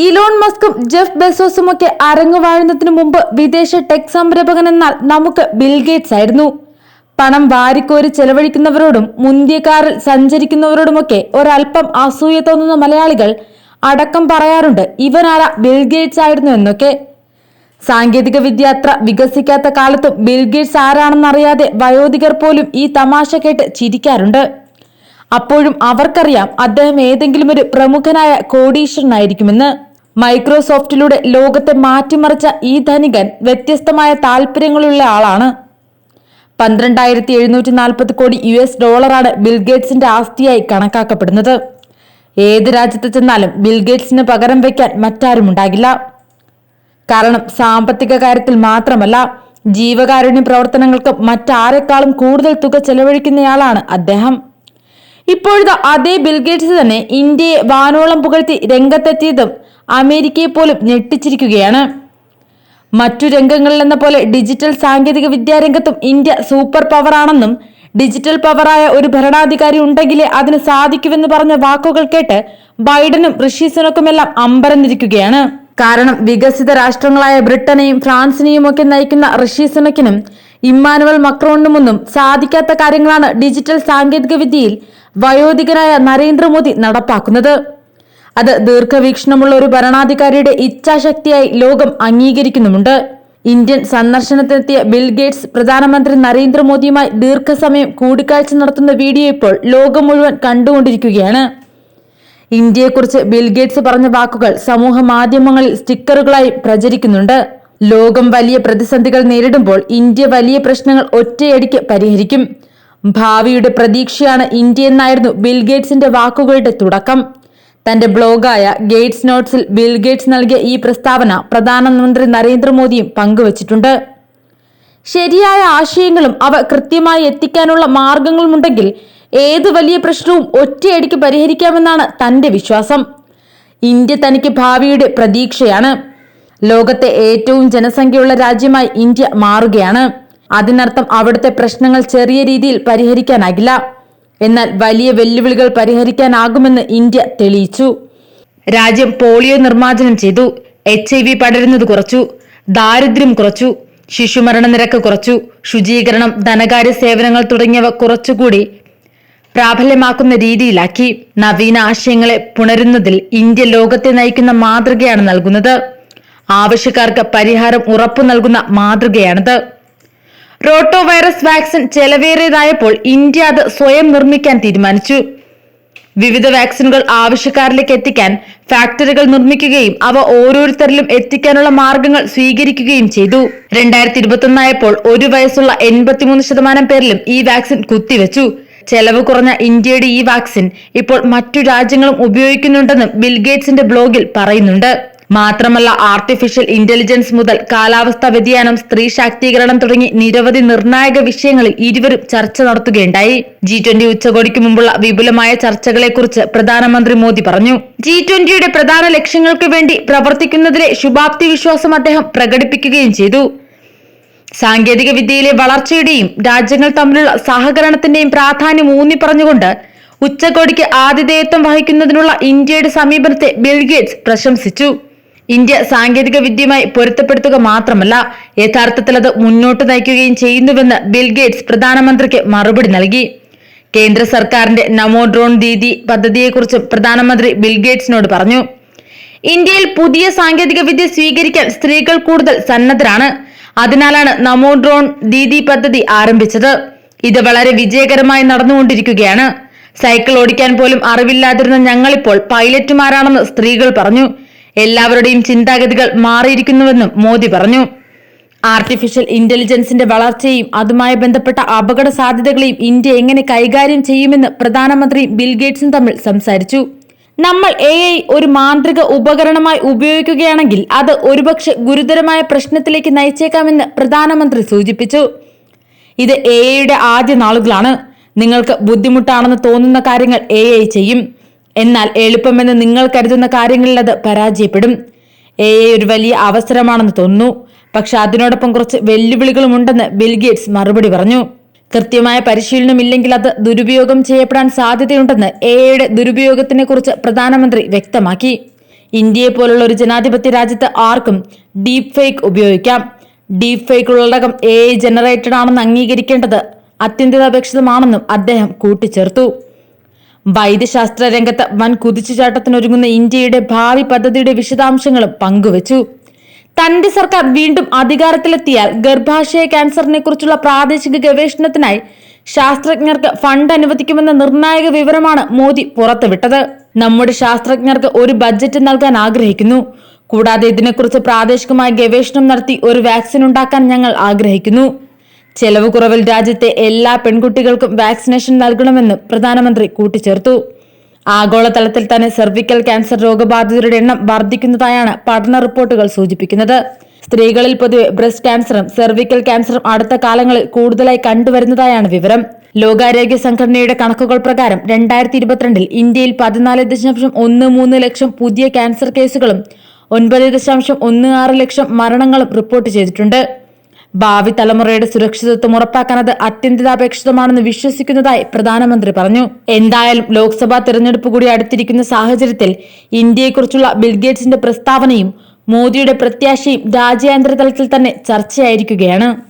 Elon മസ്കും Jeff ബെസോസും ഒക്കെ അരങ്ങുവാഴുന്നതിന് മുമ്പ് വിദേശ ടെക് സംരംഭകൻ എന്നാൽ നമുക്ക് ബിൽഗേറ്റ്സ് ആയിരുന്നു. പണം വാരിക്കോരി ചെലവഴിക്കുന്നവരോടും മുന്തിയ കാറിൽ സഞ്ചരിക്കുന്നവരോടുമൊക്കെ ഒരൽപ്പം അസൂയ തോന്നുന്ന മലയാളികൾ അടക്കം പറയാറുണ്ട് ഇവനാരാ ബിൽഗേറ്റ്സ് ആയിരുന്നു എന്നൊക്കെ. സാങ്കേതിക വിദ്യ അത്ര വികസിക്കാത്ത കാലത്തും ബിൽഗേറ്റ്സ് ആരാണെന്നറിയാതെ വയോധികർ പോലും ഈ തമാശ കേട്ട് ചിരിക്കാറുണ്ട്. അപ്പോഴും അവർക്കറിയാം അദ്ദേഹം ഏതെങ്കിലും ഒരു പ്രമുഖനായ കോടീശ്വരനായിരിക്കുമെന്ന്. മൈക്രോസോഫ്റ്റിലൂടെ ലോകത്തെ മാറ്റിമറിച്ച ഈ ധനികൻ വ്യത്യസ്തമായ താല്പര്യങ്ങളുള്ള ആളാണ്. 12,740 കോടി US$ ബിൽഗേറ്റ്സിന്റെ ആസ്തിയായി കണക്കാക്കപ്പെടുന്നത്. ഏത് രാജ്യത്ത് ചെന്നാലും ബിൽഗേറ്റ്സിന് പകരം വയ്ക്കാൻ മറ്റാരും ഉണ്ടാകില്ല. കാരണം സാമ്പത്തിക കാര്യത്തിൽ മാത്രമല്ല, ജീവകാരുണ്യ പ്രവർത്തനങ്ങൾക്ക് മറ്റാരെക്കാളും കൂടുതൽ തുക ചെലവഴിക്കുന്നയാളാണ് അദ്ദേഹം. ഇപ്പോഴത്തെ അതേ ബിൽഗേറ്റ്സ് തന്നെ ഇന്ത്യയെ വാനോളം പുകഴ്ത്തി രംഗത്തെത്തിയതും അമേരിക്കയെ പോലും ഞെട്ടിച്ചിരിക്കുകയാണ്. മറ്റു രംഗങ്ങളിലെന്ന പോലെ ഡിജിറ്റൽ സാങ്കേതിക വിദ്യാരംഗത്തും ഇന്ത്യ സൂപ്പർ പവർ ആണെന്നും ഡിജിറ്റൽ പവറായ ഒരു ഭരണാധികാരി ഉണ്ടെങ്കിലേ അതിന് സാധിക്കുമെന്ന് പറഞ്ഞ വാക്കുകൾ കേട്ട് ബൈഡനും ഋഷി സുനക്കുമെല്ലാം അമ്പരന്നിരിക്കുകയാണ്. കാരണം വികസിത രാഷ്ട്രങ്ങളായ ബ്രിട്ടനെയും ഫ്രാൻസിനെയും ഒക്കെ നയിക്കുന്ന ഋഷി സുനക്കിനും ഇമ്മാനുവൽ മക്രോണിനുമൊന്നും സാധിക്കാത്ത കാര്യങ്ങളാണ് ഡിജിറ്റൽ സാങ്കേതിക വിദ്യയിൽ വയോധികനായ നരേന്ദ്രമോദി നടപ്പാക്കുന്നത്. അത് ദീർഘവീക്ഷണമുള്ള ഒരു ഭരണാധികാരിയുടെ ഇച്ഛാശക്തിയായി ലോകം അംഗീകരിക്കുന്നുമുണ്ട്. ഇന്ത്യൻ സന്ദർശനത്തിനെത്തിയ ബിൽഗേറ്റ്സ് പ്രധാനമന്ത്രി നരേന്ദ്രമോദിയുമായി ദീർഘസമയം കൂടിക്കാഴ്ച നടത്തുന്ന വീഡിയോ ഇപ്പോൾ ലോകം മുഴുവൻ കണ്ടുകൊണ്ടിരിക്കുകയാണ്. ഇന്ത്യയെക്കുറിച്ച് ബിൽഗേറ്റ്സ് പറഞ്ഞ വാക്കുകൾ സമൂഹ മാധ്യമങ്ങളിൽ സ്റ്റിക്കറുകളായി പ്രചരിക്കുന്നുണ്ട്. ലോകം വലിയ പ്രതിസന്ധികൾ നേരിടുമ്പോൾ ഇന്ത്യ വലിയ പ്രശ്നങ്ങൾ ഒറ്റയടിക്ക് പരിഹരിക്കും. ഭാവിയുടെ പ്രതീക്ഷയാണ് ഇന്ത്യ എന്നായിരുന്നു ബിൽഗേറ്റ്സിന്റെ വാക്കുകളുടെ തുടക്കം. തന്റെ ബ്ലോഗായ ഗേറ്റ്സ് നോട്ട്സിൽ ബിൽഗേറ്റ്സ് നൽകിയ ഈ പ്രസ്താവന പ്രധാനമന്ത്രി നരേന്ദ്രമോദിയും പങ്കുവച്ചിട്ടുണ്ട്. ശരിയായ ആശയങ്ങളും അവ കൃത്യമായി എത്തിക്കാനുള്ള മാർഗങ്ങളുമുണ്ടെങ്കിൽ ഏത് വലിയ പ്രശ്നവും ഒറ്റയടിക്ക് പരിഹരിക്കാമെന്നാണ് തന്റെ വിശ്വാസം. ഇന്ത്യ തനിക്ക് ഭാവിയുടെ പ്രതീക്ഷയാണ്. ലോകത്തെ ഏറ്റവും ജനസംഖ്യയുള്ള രാജ്യമായി ഇന്ത്യ മാറുകയാണ്. അതിനർത്ഥം അവിടുത്തെ പ്രശ്നങ്ങൾ ചെറിയ രീതിയിൽ പരിഹരിക്കാനാകില്ല, എന്നാൽ വലിയ വെല്ലുവിളികൾ പരിഹരിക്കാനാകുമെന്ന് ഇന്ത്യ തെളിയിച്ചു. രാജ്യം പോളിയോ നിർമ്മാർജ്ജനം ചെയ്തു, HIV പടരുന്നത് കുറച്ചു, ദാരിദ്ര്യം കുറച്ചു, ശിശുമരണ നിരക്ക് കുറച്ചു, ശുചീകരണം, ധനകാര്യ സേവനങ്ങൾ തുടങ്ങിയവ കുറച്ചുകൂടി പ്രാബല്യമാക്കുന്ന രീതിയിലാക്കി. നവീന ആശയങ്ങളെ പുണരുന്നതിൽ ഇന്ത്യ ലോകത്തെ നയിക്കുന്ന മാതൃകയാണ് നൽകുന്നത്. ആവശ്യക്കാർക്ക് പരിഹാരം ഉറപ്പു നൽകുന്ന മാതൃകയാണിത്. റോട്ടോ വൈറസ് വാക്സിൻ ചെലവേറിയതായപ്പോൾ ഇന്ത്യ അത് സ്വയം നിർമ്മിക്കാൻ തീരുമാനിച്ചു. വിവിധ വാക്സിനുകൾ ആവശ്യക്കാരിലേക്ക് എത്തിക്കാൻ ഫാക്ടറികൾ നിർമ്മിക്കുകയും അവ ഓരോരുത്തരിലും എത്തിക്കാനുള്ള മാർഗങ്ങൾ സ്വീകരിക്കുകയും ചെയ്തു. 2021 ആയപ്പോൾ 1 വയസ്സുള്ള 83% പേരിലും ഈ വാക്സിൻ കുത്തിവെച്ചു. ചെലവ് കുറഞ്ഞ ഇന്ത്യയുടെ ഈ വാക്സിൻ ഇപ്പോൾ മറ്റു രാജ്യങ്ങളും ഉപയോഗിക്കുന്നുണ്ടെന്നും ബിൽഗേറ്റ്സിന്റെ ബ്ലോഗിൽ പറയുന്നുണ്ട്. മാത്രമല്ല, ആർട്ടിഫിഷ്യൽ ഇന്റലിജൻസ് മുതൽ കാലാവസ്ഥാ വ്യതിയാനം, സ്ത്രീ ശാക്തീകരണം തുടങ്ങി നിരവധി നിർണായക വിഷയങ്ങളിൽ ഇരുവരും ചർച്ച നടത്തുകയുണ്ടായി. G20 ഉച്ചകോടിക്ക് മുമ്പുള്ള വിപുലമായ ചർച്ചകളെക്കുറിച്ച് പ്രധാനമന്ത്രി മോദി പറഞ്ഞു. G20യുടെ പ്രധാന ലക്ഷ്യങ്ങൾക്ക് വേണ്ടി പ്രവർത്തിക്കുന്നതിലെ ശുഭാപ്തി വിശ്വാസം അദ്ദേഹം പ്രകടിപ്പിക്കുകയും ചെയ്തു. സാങ്കേതിക വിദ്യയിലെ വളർച്ചയുടെയും രാജ്യങ്ങൾ തമ്മിലുള്ള സഹകരണത്തിന്റെയും പ്രാധാന്യം ഊന്നി പറഞ്ഞുകൊണ്ട് ഉച്ചകോടിക്ക് ആതിഥേയത്വം വഹിക്കുന്നതിനുള്ള ഇന്ത്യയുടെ സമീപനത്തെ ബിൽഗേറ്റ്സ് പ്രശംസിച്ചു. ഇന്ത്യ സാങ്കേതിക വിദ്യയുമായി പൊരുത്തപ്പെടുത്തുക മാത്രമല്ല, യഥാർത്ഥത്തിൽ അത് മുന്നോട്ട് നയിക്കുകയും ചെയ്യുന്നുവെന്ന് ബിൽഗേറ്റ്സ് പ്രധാനമന്ത്രിക്ക് മറുപടി നൽകി. കേന്ദ്ര സർക്കാരിന്റെ നമോ ഡ്രോൺ ദീദി പദ്ധതിയെക്കുറിച്ചും പ്രധാനമന്ത്രി ബിൽഗേറ്റ്സിനോട് പറഞ്ഞു. ഇന്ത്യയിൽ പുതിയ സാങ്കേതിക വിദ്യ സ്വീകരിക്കാൻ സ്ത്രീകൾ കൂടുതൽ സന്നദ്ധരാണ്. അതിനാലാണ് നമോ ഡ്രോൺ ദീദി പദ്ധതി ആരംഭിച്ചത്. ഇത് വളരെ വിജയകരമായി നടന്നുകൊണ്ടിരിക്കുകയാണ്. സൈക്കിൾ ഓടിക്കാൻ പോലും അറിവില്ലാതിരുന്ന ഞങ്ങളിപ്പോൾ പൈലറ്റുമാരാണെന്ന് സ്ത്രീകൾ പറഞ്ഞു. എല്ലാവരുടെയും ചിന്താഗതികൾ മാറിയിരിക്കുന്നുവെന്നും മോദി പറഞ്ഞു. ആർട്ടിഫിഷ്യൽ ഇന്റലിജൻസിന്റെ വളർച്ചയെയും അതുമായി ബന്ധപ്പെട്ട അപകട സാധ്യതകളെയും ഇന്ത്യ എങ്ങനെ കൈകാര്യം ചെയ്യുമെന്ന് പ്രധാനമന്ത്രിയും ബിൽഗേറ്റ്സും തമ്മിൽ സംസാരിച്ചു. നമ്മൾ AI ഒരു മാന്ത്രിക ഉപകരണമായി ഉപയോഗിക്കുകയാണെങ്കിൽ അത് ഒരുപക്ഷെ ഗുരുതരമായ പ്രശ്നത്തിലേക്ക് നയിച്ചേക്കാമെന്ന് പ്രധാനമന്ത്രി സൂചിപ്പിച്ചു. ഇത് AIയുടെ ആദ്യ നാളുകളാണ്. നിങ്ങൾക്ക് ബുദ്ധിമുട്ടാണെന്ന് തോന്നുന്ന കാര്യങ്ങൾ AI ചെയ്യും. എന്നാൽ എളുപ്പമെന്ന് നിങ്ങൾ കരുതുന്ന കാര്യങ്ങളിൽ അത് പരാജയപ്പെടും. AI ഒരു വലിയ അവസരമാണെന്ന് തോന്നുന്നു, പക്ഷെ അതിനോടൊപ്പം കുറച്ച് വെല്ലുവിളികളും ഉണ്ടെന്ന് ബിൽഗേറ്റ്സ് മറുപടി പറഞ്ഞു. കൃത്യമായ പരിശീലനമില്ലെങ്കിൽ അത് ദുരുപയോഗം ചെയ്യപ്പെടാൻ സാധ്യതയുണ്ടെന്ന് AIയുടെ ദുരുപയോഗത്തിനെ കുറിച്ച് പ്രധാനമന്ത്രി വ്യക്തമാക്കി. ഇന്ത്യയെ പോലുള്ള ഒരു ജനാധിപത്യ രാജ്യത്ത് ആർക്കും ഡീപ് ഫേക്ക് ഉപയോഗിക്കാം. ഡീപ് ഫേക്ക് ഉള്ളടക്കം AI ജനറേറ്റഡ് ആണെന്ന് അംഗീകരിക്കേണ്ടത് അത്യന്താപേക്ഷിതമാണെന്നും അദ്ദേഹം കൂട്ടിച്ചേർത്തു. വൈദ്യശാസ്ത്ര രംഗത്ത് വൻ കുതിച്ചുചാട്ടത്തിനൊരുങ്ങുന്ന ഇന്ത്യയുടെ ഭാവി പദ്ധതിയുടെ വിശദാംശങ്ങളും പങ്കുവച്ചു. തന്റെ സർക്കാർ വീണ്ടും അധികാരത്തിലെത്തിയാൽ ഗർഭാശയ ക്യാൻസറിനെ കുറിച്ചുള്ള പ്രാദേശിക ഗവേഷണത്തിനായി ശാസ്ത്രജ്ഞർക്ക് ഫണ്ട് അനുവദിക്കുമെന്ന നിർണായക വിവരമാണ് മോദി പുറത്തുവിട്ടത്. നമ്മുടെ ശാസ്ത്രജ്ഞർക്ക് ഒരു ബജറ്റ് നൽകാൻ ആഗ്രഹിക്കുന്നു. കൂടാതെ ഇതിനെക്കുറിച്ച് പ്രാദേശികമായ ഗവേഷണം നടത്തി ഒരു വാക്സിൻ ഉണ്ടാക്കാൻ ഞങ്ങൾ ആഗ്രഹിക്കുന്നു. ചെലവ് കുറവിൽ രാജ്യത്തെ എല്ലാ പെൺകുട്ടികൾക്കും വാക്സിനേഷൻ നൽകണമെന്ന് പ്രധാനമന്ത്രി കൂട്ടിച്ചേർത്തു. ആഗോളതലത്തിൽ തന്നെ സെർവിക്കൽ ക്യാൻസർ രോഗബാധിതരുടെ എണ്ണം വർദ്ധിക്കുന്നതായാണ് പഠന റിപ്പോർട്ടുകൾ സൂചിപ്പിക്കുന്നത്. സ്ത്രീകളിൽ പൊതുവെ ബ്രസ്റ്റ് ക്യാൻസറും സെർവിക്കൽ ക്യാൻസറും അടുത്ത കാലങ്ങളിൽ കൂടുതലായി കണ്ടുവരുന്നതായാണ് വിവരം. ലോകാരോഗ്യ സംഘടനയുടെ കണക്കുകൾ പ്രകാരം 2022 ഇന്ത്യയിൽ 14.13 ലക്ഷം പുതിയ ക്യാൻസർ കേസുകളും 9.16 ലക്ഷം മരണങ്ങളും റിപ്പോർട്ട് ചെയ്തിട്ടുണ്ട്. ഭാവി തലമുറയുടെ സുരക്ഷിതത്വം ഉറപ്പാക്കാൻ അത് അത്യന്താപേക്ഷിതമാണെന്ന് വിശ്വസിക്കുന്നതായി പ്രധാനമന്ത്രി പറഞ്ഞു. എന്തായാലും ലോക്സഭാ തെരഞ്ഞെടുപ്പ് കൂടി അടുത്തിരിക്കുന്ന സാഹചര്യത്തിൽ ഇന്ത്യയെക്കുറിച്ചുള്ള ബിൽഗേറ്റ്സിന്റെ പ്രസ്താവനയും മോദിയുടെ പ്രത്യാശയും രാജ്യാന്തര തലത്തിൽ തന്നെ ചർച്ചയായിരിക്കുകയാണ്.